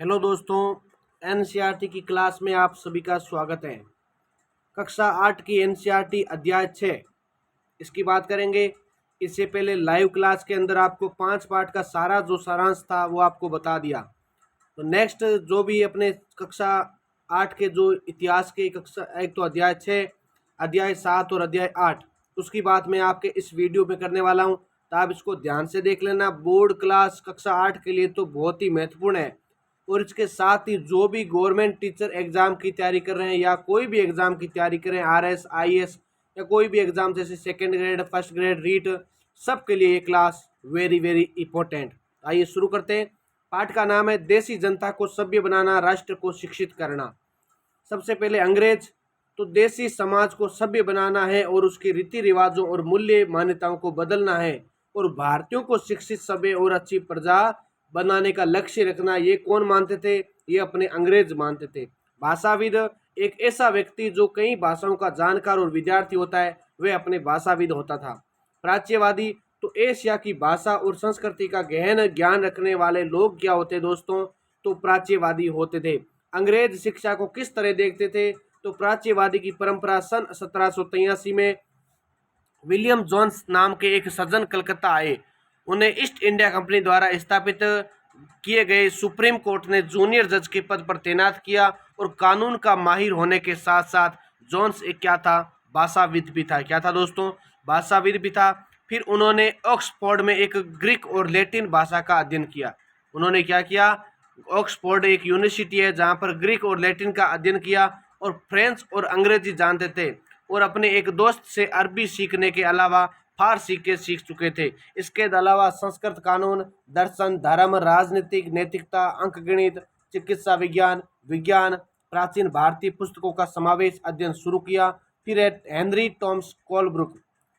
Hello दोस्तों, NCERT की class में आप सभी का स्वागत है। कक्षा 8 की एनसीईआरटी अध्याय 6 इसकी बात करेंगे। इससे पहले लाइव क्लास के अंदर आपको 5 पार्ट का सारा जो सारांश था वो आपको बता दिया। तो नेक्स्ट जो भी अपने कक्षा 8 के जो इतिहास के कक्षा एक तो अध्याय 6, अध्याय 7 और अध्याय 8 उसकी बात मैं आपके इस वीडियो में करने वाला हूँ। तो आप इसको ध्यान से देख लेना। बोर्ड क्लास कक्षा 8 के लिए तो बहुत ही महत्वपूर्ण है। और इसके साथ ही जो भी गवर्नमेंट टीचर एग्जाम की तैयारी कर रहे हैं या कोई भी एग्जाम की तैयारी कर रहे हैं, आरएस आईएएस या कोई भी एग्जाम जैसे second grade first grade REET, सबके लिए ये क्लास वेरी वेरी इंपॉर्टेंट। आइए शुरू करते हैं। पाठ का नाम है देसी जनता को सभ्य बनाना, राष्ट्र को शिक्षित करना। सबसे पहले अंग्रेज। तो देसी समाज को सभ्य बनाना है और उसके रीति रिवाजों और मूल्य मान्यताओं को बदलना है और भारतीयों को शिक्षित, सभ्य और अच्छी प्रजा बनाने का लक्ष्य रखना। ये कौन मानते थे? ये अपने अंग्रेज मानते थे। भाषाविद, एक ऐसा व्यक्ति जो कई भाषाओं का जानकार और विद्यार्थी होता है, वह अपने भाषाविद होता था। प्राच्यवादी, तो एशिया की भाषा और संस्कृति का गहन ज्ञान रखने वाले लोग क्या होते दोस्तों? तो प्राच्यवादी होते थे। अंग्रेज शिक्षा को किस तरह देखते थे? तो प्राच्यवादी की परंपरा सन 1783 में विलियम जोन्स नाम के एक सज्जन कलकत्ता आए। उन्हें ईस्ट इंडिया कंपनी द्वारा स्थापित किए गए सुप्रीम कोर्ट ने जूनियर जज के पद पर तैनात किया और कानून का माहिर होने के साथ साथ जोन्स एक क्या था? भाषाविद भी था। क्या था दोस्तों? भाषाविद भी था। फिर उन्होंने ऑक्सफोर्ड में एक ग्रीक और लैटिन भाषा का अध्ययन किया। उन्होंने क्या किया? ऑक्सफोर्ड एक यूनिवर्सिटी है जहाँ पर ग्रीक और लैटिन का अध्ययन किया और फ्रेंच और अंग्रेजी जानते थे और अपने एक दोस्त से अरबी सीखने के अलावा फारसी के सीख चुके थे। इसके अलावा संस्कृत, कानून, दर्शन, धर्म, राजनीतिक, नैतिकता, अंकगणित, चिकित्सा विज्ञान, विज्ञान, प्राचीन भारतीय पुस्तकों का समावेश अध्ययन शुरू किया। फिर हेनरी टॉमस कोलब्रुक,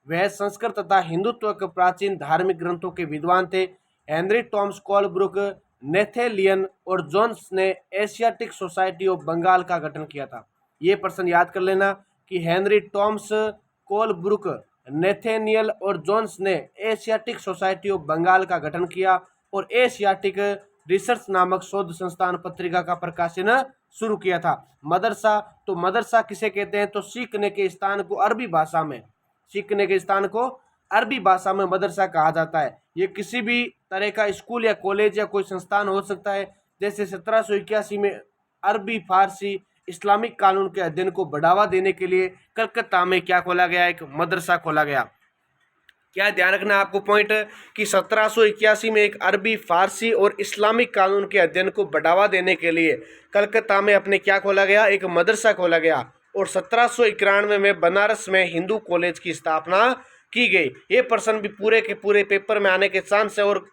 वह संस्कृत तथा हिंदुत्व के प्राचीन धार्मिक ग्रंथों के विद्वान थे। हेनरी टॉमस कोलब्रुक, नेथेलियन और जोन्स ने एशियाटिक सोसाइटी ऑफ बंगाल का गठन किया था। ये प्रश्न याद कर लेना कि हेनरी टॉमस कोलब्रुक, नेथेनियल और जोन्स ने एशियाटिक सोसाइटी ऑफ बंगाल का गठन किया और एशियाटिक रिसर्च नामक शोध संस्थान पत्रिका का प्रकाशन शुरू किया था। मदरसा, तो मदरसा किसे कहते हैं? तो सीखने के स्थान को अरबी भाषा में, सीखने के स्थान को अरबी भाषा में मदरसा कहा जाता है। ये किसी भी तरह का स्कूल या कॉलेज या कोई संस्थान हो सकता है। जैसे 1781 में अरबी, फारसी, इस्लामिक कानून के अध्ययन को बढ़ावा देने के लिए कलकत्ता में क्या खोला गया? एक मदरसा खोला गया। क्या ध्यान रखना आपको पॉइंट कि 1781 में एक अरबी, फारसी और इस्लामिक कानून के अध्ययन को बढ़ावा देने के लिए कलकत्ता में अपने क्या खोला गया? एक मदरसा खोला गया। और 1791 में बनारस में हिंदू कॉलेज की स्थापना की गई। ये प्रश्न भी पूरे के पूरे पेपर में आने के चांस है और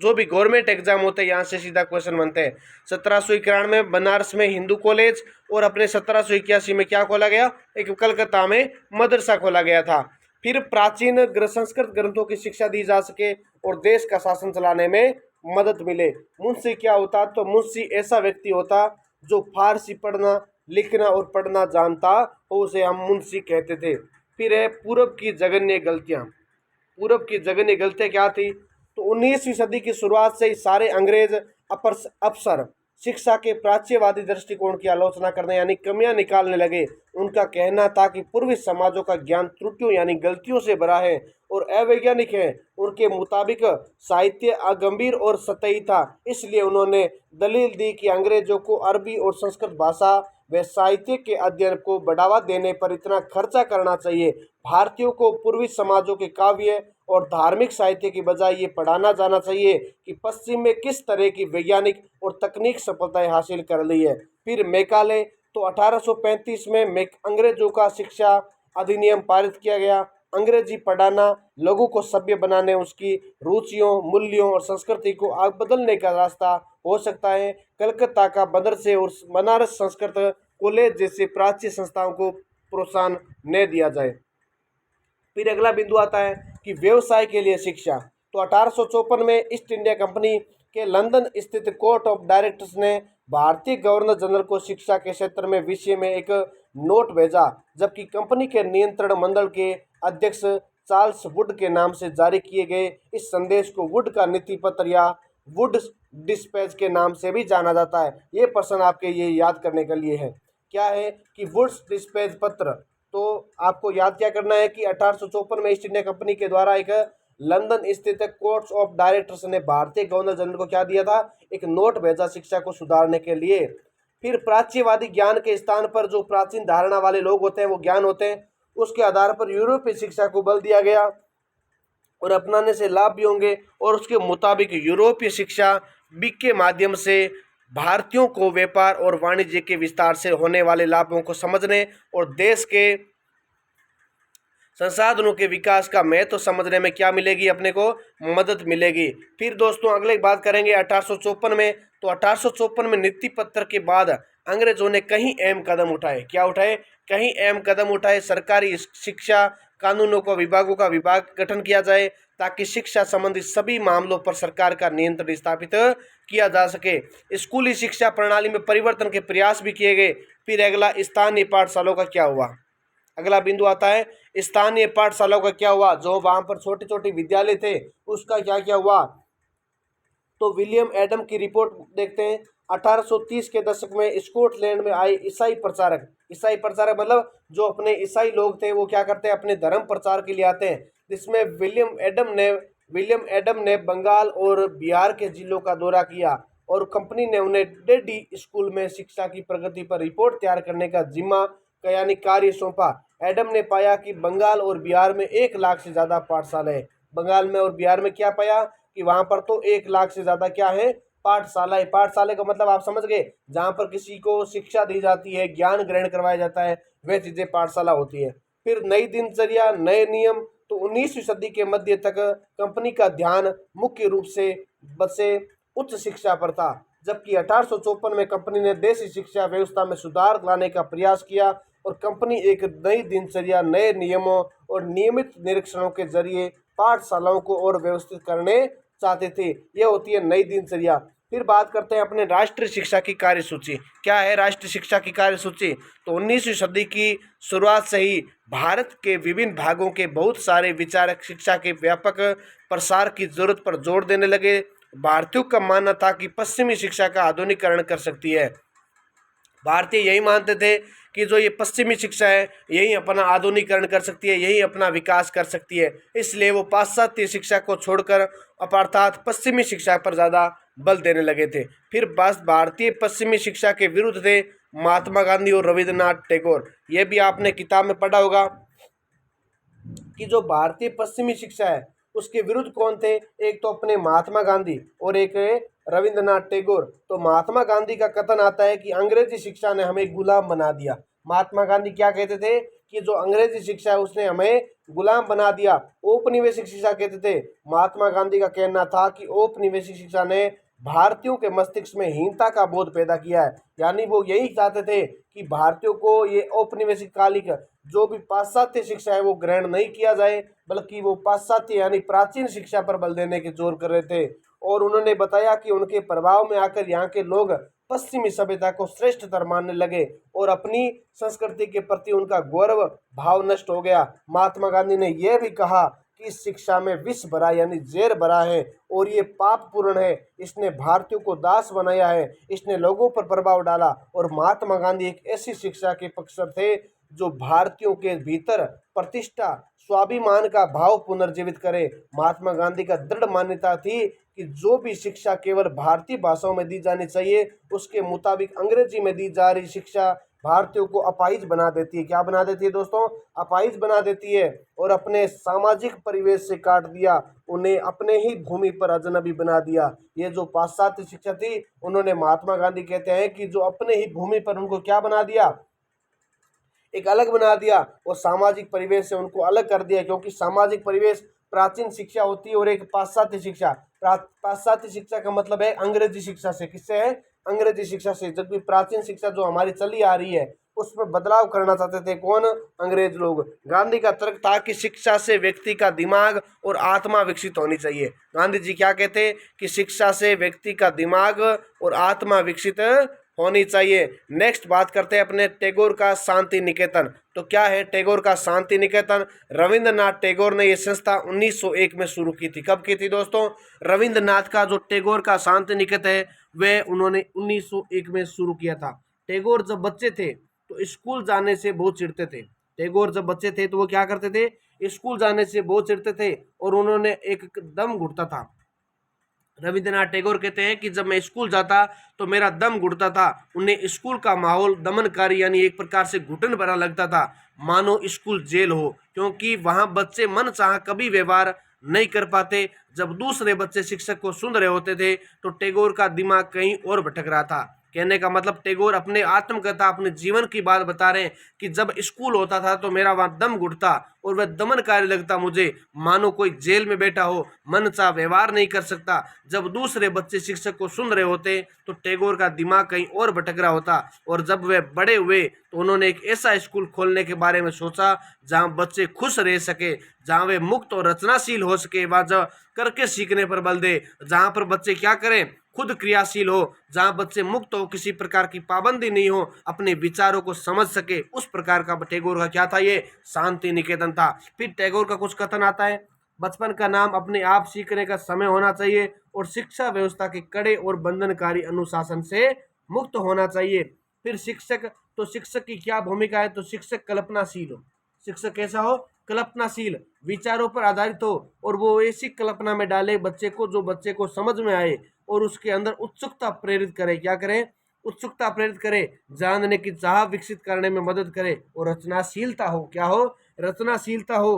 जो भी गवर्नमेंट एग्जाम होते हैं यहाँ से सीधा क्वेश्चन बनते हैं। 1791 में बनारस में हिंदू कॉलेज और अपने 1781 में क्या खोला गया? एक कलकत्ता में मदरसा खोला गया था। फिर प्राचीन संस्कृत ग्रंथों की शिक्षा दी जा सके और देश का शासन चलाने में मदद मिले। मुंशी क्या होता? तो मुंशी ऐसा व्यक्ति होता जो फारसी पढ़ना, लिखना और पढ़ना जानता हो, उसे हम मुंशी कहते थे। फिर है पूर्व की जघन्य गलतियां। पूर्व की जघन्य गलतियां क्या थी? तो 19वीं सदी की शुरुआत से ही सारे अंग्रेज अफसर शिक्षा के प्राच्यवादी दृष्टिकोण की आलोचना करने यानी कमियां निकालने लगे। उनका कहना था कि पूर्वी समाजों का ज्ञान त्रुटियों यानी गलतियों से भरा है और अवैज्ञानिक है। उनके मुताबिक साहित्य अगंभीर और सतही था। इसलिए उन्होंने दलील दी कि अंग्रेजों को अरबी और संस्कृत भाषा व साहित्य के अध्ययन को बढ़ावा देने पर इतना खर्चा करना चाहिए। भारतीयों को पूर्वी समाजों के काव्य और धार्मिक साहित्य की बजाय ये पढ़ाना जाना चाहिए कि पश्चिम में किस तरह की वैज्ञानिक और तकनीक सफलताएं हासिल कर ली है। फिर मैकाले, तो 1835 में अंग्रेजों का शिक्षा अधिनियम पारित किया गया। अंग्रेजी पढ़ाना लोगों को सभ्य बनाने, उसकी रुचियों, मूल्यों और संस्कृति को आग बदलने का रास्ता हो सकता है। कलकत्ता का मदरसे और बनारस संस्कृत कॉलेज जैसे प्राच्य संस्थाओं को प्रोत्साहन न दिया जाए। फिर अगला बिंदु आता है कि व्यवसाय के लिए शिक्षा। तो 1854 में ईस्ट इंडिया कंपनी के लंदन स्थित कोर्ट ऑफ डायरेक्टर्स ने भारतीय गवर्नर जनरल को शिक्षा के क्षेत्र में विषय में एक नोट भेजा, जबकि कंपनी के नियंत्रण मंडल के अध्यक्ष चार्ल्स वुड के नाम से जारी किए गए इस संदेश को वुड का नीति पत्र या वुड डिस्पैच के नाम से भी जाना जाता है। ये प्रश्न आपके ये याद करने के लिए है। क्या है कि वुड्स डिस्पैच पत्र, तो आपको याद क्या करना है कि 1854 में ईस्ट इंडिया कंपनी के द्वारा एक लंदन स्थित कोर्ट्स ऑफ डायरेक्टर्स ने भारतीय गवर्नर जनरल को क्या दिया था, एक नोट भेजा शिक्षा को सुधारने के लिए। फिर प्राच्यवादी ज्ञान के स्थान पर जो प्राचीन धारणा वाले लोग होते हैं वो ज्ञान होते हैं, उसके आधार पर यूरोपीय शिक्षा को बल दिया गया और अपनाने से लाभ भी होंगे। और उसके मुताबिक यूरोपीय शिक्षा बिग के माध्यम से भारतीयों को व्यापार और वाणिज्य के विस्तार से होने वाले लाभों को समझने और देश के संसाधनों के विकास का महत्व समझने में क्या मिलेगी, अपने को मदद मिलेगी। फिर दोस्तों अगले बात करेंगे 1854 में। तो 1854 में नीति पत्र के बाद अंग्रेजों ने कई अहम कदम उठाए। क्या उठाए? कई अहम कदम उठाए। सरकारी शिक्षा कानूनों को विभागों का विभाग गठन किया जाए ताकि शिक्षा संबंधी सभी मामलों पर सरकार का नियंत्रण स्थापित किया जा सके। स्कूली शिक्षा प्रणाली में परिवर्तन के प्रयास भी किए गए। फिर अगला स्थानीय पाठशालाओं का क्या हुआ? अगला बिंदु आता है स्थानीय पाठशालाओं का क्या हुआ। जो वहां पर छोटे छोटे विद्यालय थे उसका क्या क्या हुआ। तो विलियम एडम की रिपोर्ट देखते हैं। 1830 के दशक में स्कॉटलैंड में आए ईसाई प्रचारक मतलब जो अपने ईसाई लोग थे वो क्या करते हैं, अपने धर्म प्रचार के लिए आते हैं, जिसमें विलियम एडम ने बंगाल और बिहार के जिलों का दौरा किया और कंपनी ने उन्हें डेडी स्कूल में शिक्षा की प्रगति पर रिपोर्ट तैयार करने का जिम्मा यानी कार्य सौंपा। एडम ने पाया कि बंगाल और बिहार में 1 लाख से ज़्यादा पाठशालाएं, बंगाल में और बिहार में क्या पाया कि वहां पर तो 1 लाख से ज़्यादा क्या है, पाठशालाएं। पाठशाला का मतलब आप समझ गए, जहां पर किसी को शिक्षा दी जाती है, ज्ञान ग्रहण करवाया जाता है, वह चीज़ें पाठशाला होती है। फिर नई दिनचर्या, नए नियम। तो 19वीं सदी के मध्य तक कंपनी का ध्यान मुख्य रूप से बसे उच्च शिक्षा पर था, जबकि 1854 में कंपनी ने देशी शिक्षा व्यवस्था में सुधार लाने का प्रयास किया और कंपनी एक नई दिनचर्या, नए नियमों और नियमित निरीक्षणों के जरिए पाठशालाओं को और व्यवस्थित करने चाहते थे। यह होती है नई दिनचर्या। फिर बात करते हैं अपने राष्ट्रीय शिक्षा की कार्यसूची। क्या है राष्ट्रीय शिक्षा की कार्यसूची? तो 19वीं सदी की शुरुआत से ही भारत के विभिन्न भागों के बहुत सारे विचारक शिक्षा के व्यापक प्रसार की जरूरत पर जोर देने लगे। भारतीयों का मानना था कि पश्चिमी शिक्षा का आधुनिकीकरण कर सकती है। भारतीय यही मानते थे कि जो ये पश्चिमी शिक्षा है यही अपना आधुनिकीकरण कर सकती है, यही अपना विकास कर सकती है। इसलिए वो पाश्चात्य शिक्षा को छोड़कर अर्थात पश्चिमी शिक्षा पर ज़्यादा बल देने लगे थे। फिर बस भारतीय पश्चिमी शिक्षा के विरुद्ध थे महात्मा गांधी और रविंद्रनाथ टैगोर। ये भी आपने किताब में पढ़ा होगा कि जो भारतीय पश्चिमी शिक्षा है उसके विरुद्ध कौन थे। एक तो अपने महात्मा गांधी और एक रविंद्रनाथ टैगोर। तो महात्मा गांधी का कथन आता है कि अंग्रेजी शिक्षा ने हमें गुलाम बना दिया। महात्मा गांधी क्या कहते थे कि जो अंग्रेजी शिक्षा है उसने हमें गुलाम बना दिया। औपनिवेशिक शिक्षा कहते थे। महात्मा गांधी का कहना था कि औपनिवेशिक शिक्षा ने भारतीयों के मस्तिष्क में हीनता का बोध पैदा किया है। यानी वो यही चाहते थे कि भारतीयों को ये औपनिवेशिक कालिक जो भी पाश्चात्य शिक्षा है वो ग्रहण नहीं किया जाए, बल्कि वो पाश्चात्य यानी प्राचीन शिक्षा पर बल देने की जोर कर रहे थे। और उन्होंने बताया कि उनके प्रभाव में आकर यहाँ के लोग पश्चिमी सभ्यता को श्रेष्ठतर मानने लगे और अपनी संस्कृति के प्रति उनका गौरव भाव नष्ट हो गया। महात्मा गांधी ने यह भी कहा कि इस शिक्षा में विष भरा यानी जहर भरा है और ये पाप पूर्ण है। इसने भारतीयों को दास बनाया है, इसने लोगों पर प्रभाव डाला। और महात्मा गांधी एक ऐसी शिक्षा के पक्षधर थे जो भारतीयों के भीतर प्रतिष्ठा, स्वाभिमान का भाव पुनर्जीवित करे। महात्मा गांधी का दृढ़ मान्यता थी कि जो भी शिक्षा केवल भारतीय भाषाओं में दी जानी चाहिए, उसके मुताबिक अंग्रेजी में दी जा रही शिक्षा भारतीयों को अपाहिज बना देती है। क्या बना देती है दोस्तों? अपाहिज बना देती है और अपने सामाजिक परिवेश से काट दिया, उन्हें अपने ही भूमि पर अजनबी बना दिया। ये जो पाश्चात्य शिक्षा थी, उन्होंने महात्मा गांधी कहते हैं कि जो अपने ही भूमि पर उनको क्या बना दिया, एक अलग बना दिया और सामाजिक परिवेश से उनको अलग कर दिया। क्योंकि सामाजिक परिवेश प्राचीन शिक्षा होती है और एक पाश्चात्य शिक्षा। पाश्चात्य शिक्षा का मतलब है अंग्रेजी शिक्षा से। किससे है? अंग्रेजी शिक्षा से। जबकि प्राचीन शिक्षा जो हमारी चली आ रही है उसमें बदलाव करना चाहते थे कौन? अंग्रेज लोग। गांधी का तर्क था कि शिक्षा से व्यक्ति का दिमाग और आत्मा विकसित होनी चाहिए। गांधी जी क्या कहते कि शिक्षा से व्यक्ति का दिमाग और आत्मा विकसित होनी चाहिए। नेक्स्ट बात करते हैं अपने टैगोर का शांति निकेतन। तो क्या है टैगोर का शांति निकेतन? रविंद्रनाथ टैगोर ने ये संस्था 1901 में शुरू की थी। कब की थी दोस्तों? रविंद्रनाथ का जो टैगोर का शांति निकेतन है वह उन्होंने 1901 में शुरू किया था। टैगोर जब बच्चे थे तो स्कूल जाने से बहुत चिढ़ते थे। टैगोर जब बच्चे थे तो वो क्या करते थे? स्कूल जाने से बहुत चिढ़ते थे और उन्होंने एक दम घुटता था। रविंद्रनाथ टैगोर कहते हैं कि जब मैं स्कूल जाता तो मेरा दम घुटता था। उन्हें स्कूल का माहौल दमनकारी यानी एक प्रकार से घुटन भरा लगता था, मानो स्कूल जेल हो, क्योंकि वहां बच्चे मन चाह कभी व्यवहार नहीं कर पाते। जब दूसरे बच्चे शिक्षक को सुन रहे होते थे तो टैगोर का दिमाग कहीं और भटक रहा था। कहने का मतलब टैगोर अपने आत्मकथा, अपने जीवन की बात बता रहे हैं कि जब स्कूल होता था तो मेरा वहां दम घुटता और वह दमनकारी लगता मुझे, मानो कोई जेल में बैठा हो, मन सा व्यवहार नहीं कर सकता। जब दूसरे बच्चे शिक्षक को सुन रहे होते तो टैगोर का दिमाग कहीं और भटक रहा होता। और जब वे बड़े हुए तो उन्होंने एक ऐसा स्कूल खोलने के बारे में सोचा जहां बच्चे खुश रह सके, जहां वे मुक्त और रचनाशील हो सके, वह जो करके सीखने पर बल दे, जहां पर बच्चे क्या करें, खुद क्रियाशील हो, जहां बच्चे मुक्त हो, किसी प्रकार की पाबंदी नहीं हो, अपने विचारों को समझ सके, उस प्रकार का टैगोर का क्या था? ये शांति निकेतन था। फिर टैगोर का कुछ कथन आता है, बचपन का नाम अपने आप सीखने का समय होना चाहिए और शिक्षा व्यवस्था के कड़े और बंधनकारी अनुशासन से मुक्त होना चाहिए। फिर शिक्षक, तो शिक्षक की क्या भूमिका है? तो शिक्षक कल्पनाशील हो। शिक्षक कैसा हो? कल्पनाशील, विचारों पर आधारित हो और वो ऐसी कल्पना में डाले बच्चे को जो बच्चे को समझ में आए और उसके अंदर उत्सुकता प्रेरित करे। क्या करे? उत्सुकता प्रेरित करे, जानने की चाह विकसित करने में मदद करे और रचनाशीलता हो। क्या हो? रचनाशीलता हो।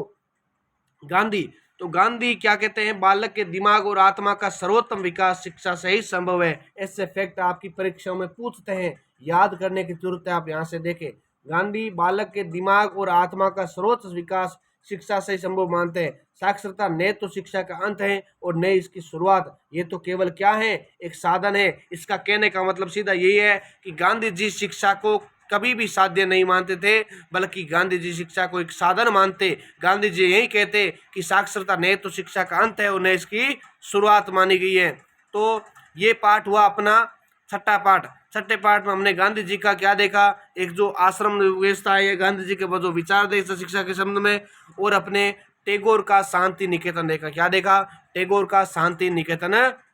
गांधी, तो गांधी क्या कहते हैं? बालक के दिमाग और आत्मा का सर्वोत्तम विकास शिक्षा से ही संभव है। ऐसे फैक्ट आपकी परीक्षाओं में पूछते हैं, याद करने की जरूरत है। आप यहाँ से देखें, गांधी बालक के दिमाग और आत्मा का सर्वोच्च विकास शिक्षा से ही संभव मानते हैं। साक्षरता न तो शिक्षा का अंत है और न इसकी शुरुआत, ये तो केवल क्या है? एक साधन है। इसका कहने का मतलब सीधा यही है कि गांधी जी शिक्षा को कभी भी साध्य नहीं मानते थे, बल्कि गांधी जी शिक्षा को एक साधन मानते। गांधी जी यही कहते कि साक्षरता न तो शिक्षा का अंत है और न इसकी शुरुआत मानी गई है। तो ये पाठ हुआ अपना छठा पाठ। छठे पाठ में हमने गांधी जी का क्या देखा? एक जो आश्रम व्यवस्था है, गांधी जी के जो विचार थे शिक्षा के संबंध में, और अपने टैगोर का शांति निकेतन देखा। क्या देखा? टैगोर का शांति निकेतन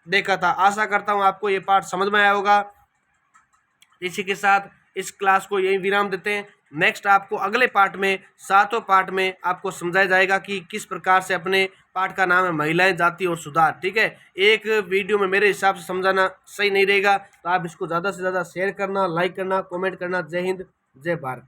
देखा था। आशा करता हूँ आपको ये पाठ समझ में आया होगा। इसी के साथ इस क्लास को यही विराम देते हैं। नेक्स्ट आपको अगले पार्ट में, सातों पार्ट में आपको समझाया जाएगा कि किस प्रकार से, अपने पार्ट का नाम है महिलाएं, जाति और सुधार। ठीक है, एक वीडियो में मेरे हिसाब से समझाना सही नहीं रहेगा, तो आप इसको ज़्यादा से ज़्यादा शेयर करना, लाइक करना, कमेंट करना। जय हिंद, जय भारत।